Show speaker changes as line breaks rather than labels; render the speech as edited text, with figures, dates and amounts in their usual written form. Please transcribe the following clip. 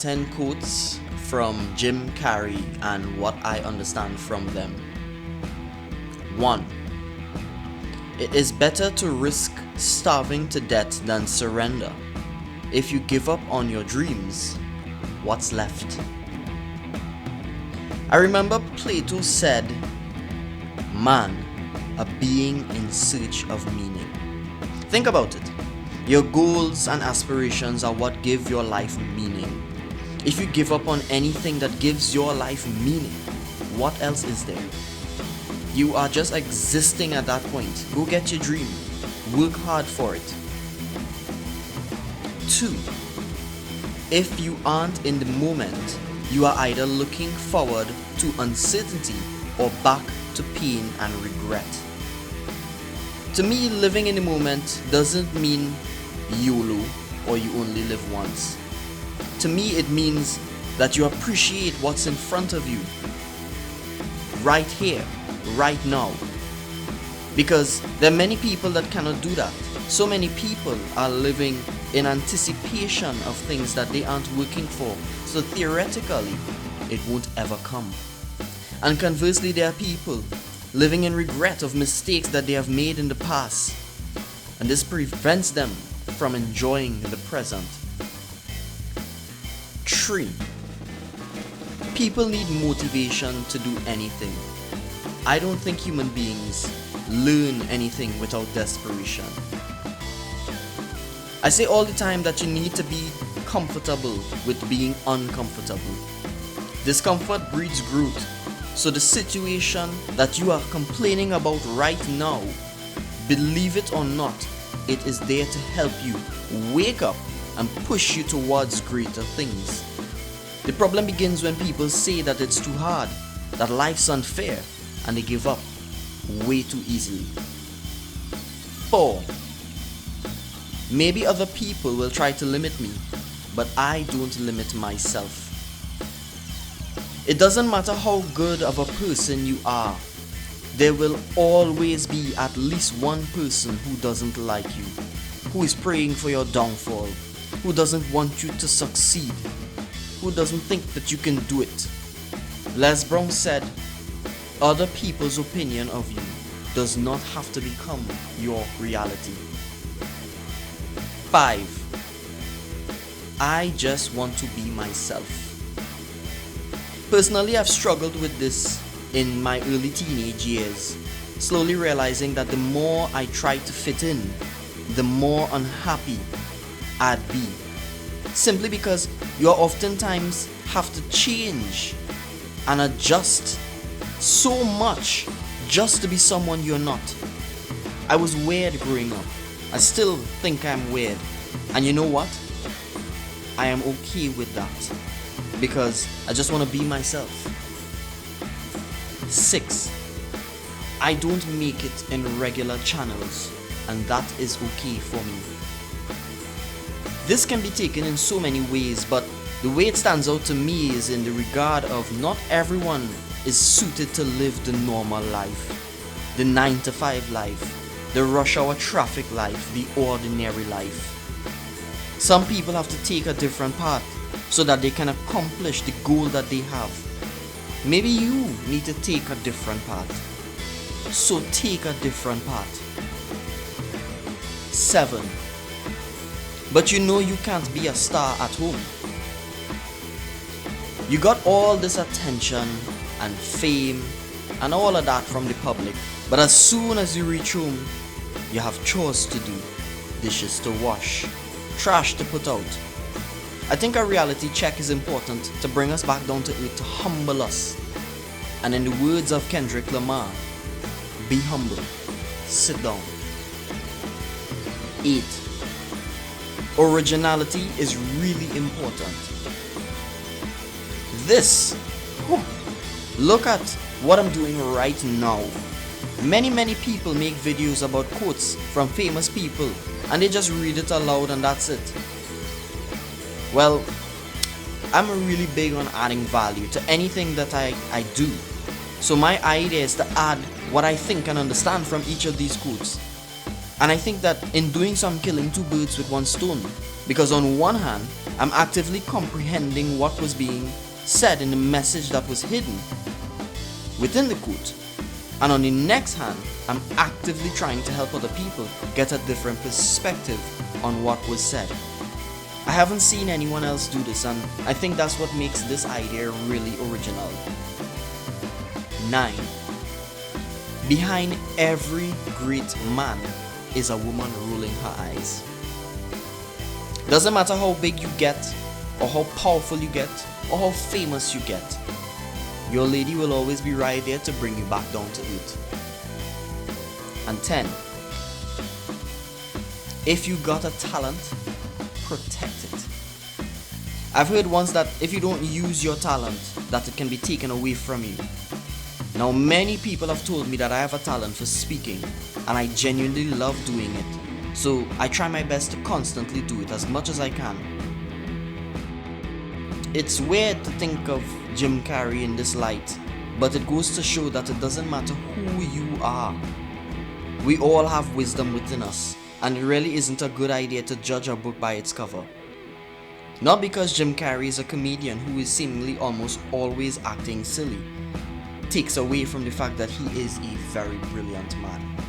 10 quotes from Jim Carrey and what I understand from them. 1. It is better to risk starving to death than surrender. If you give up on your dreams, what's left? I remember Plato said, "Man, a being in search of meaning." Think about it. Your goals and aspirations are what give your life meaning. If you give up on anything that gives your life meaning, what else is there? You are just existing at that point. Go get your dream. Work hard for it. 2. If you aren't in the moment, you are either looking forward to uncertainty or back to pain and regret. To me, living in the moment doesn't mean YOLO or you only live once. To me, it means that you appreciate what's in front of you, right here, right now. Because there are many people that cannot do that. So many people are living in anticipation of things that they aren't working for. So theoretically, it won't ever come. And conversely, there are people living in regret of mistakes that they have made in the past. And this prevents them from enjoying the present. 3. People need motivation to do anything. I don't think human beings learn anything without desperation. I say all the time that you need to be comfortable with being uncomfortable. Discomfort breeds growth. So the situation that you are complaining about right now, believe it or not, it is there to help you wake up and push you towards greater things. The problem begins when people say that it's too hard, that life's unfair, and they give up way too easily. 4. Maybe other people will try to limit me, but I don't limit myself. It doesn't matter how good of a person you are, there will always be at least one person who doesn't like you, who is praying for your downfall, who doesn't want you to succeed, who doesn't think that you can do it. Les Brown said, other people's opinion of you does not have to become your reality. 5. I just want to be myself. Personally, I've struggled with this in my early teenage years, slowly realizing that the more I tried to fit in, the more unhappy I'd be. Simply because you oftentimes have to change and adjust so much just to be someone you're not. I was weird growing up. I still think I'm weird. And you know what? I am okay with that because I just want to be myself. 6. I don't make it in regular channels, and that is okay for me. This can be taken in so many ways, but the way it stands out to me is in the regard of not everyone is suited to live the normal life, the 9-to-5 life, the rush hour traffic life, the ordinary life. Some people have to take a different path so that they can accomplish the goal that they have. Maybe you need to take a different path. So take a different path. 7. But you know you can't be a star at home. You got all this attention and fame and all of that from the public, but as soon as you reach home, you have chores to do, dishes to wash, trash to put out. I think a reality check is important to bring us back down to earth, to humble us. And in the words of Kendrick Lamar, be humble, sit down. 8. Originality is really important. Look at what I'm doing right now. Many people make videos about quotes from famous people and they just read it aloud and that's it. Well, I'm really big on adding value to anything that I do. So my idea is to add what I think and understand from each of these quotes. And I think that in doing so, I'm killing two birds with one stone. Because on one hand, I'm actively comprehending what was being said in the message that was hidden within the quote. And on the next hand, I'm actively trying to help other people get a different perspective on what was said. I haven't seen anyone else do this, and I think that's what makes this idea really original. 9. Behind every great man is a woman rolling her eyes. Doesn't matter how big you get, or how powerful you get, or how famous you get, your lady will always be right there to bring you back down to earth. And 10. If you got a talent, protect it. I've heard once that if you don't use your talent, that it can be taken away from you. Now, many people have told me that I have a talent for speaking, and I genuinely love doing it. So I try my best to constantly do it as much as I can. It's weird to think of Jim Carrey in this light, but it goes to show that it doesn't matter who you are. We all have wisdom within us, and it really isn't a good idea to judge a book by its cover. Not because Jim Carrey is a comedian who is seemingly almost always acting silly, takes away from the fact that he is a very brilliant man.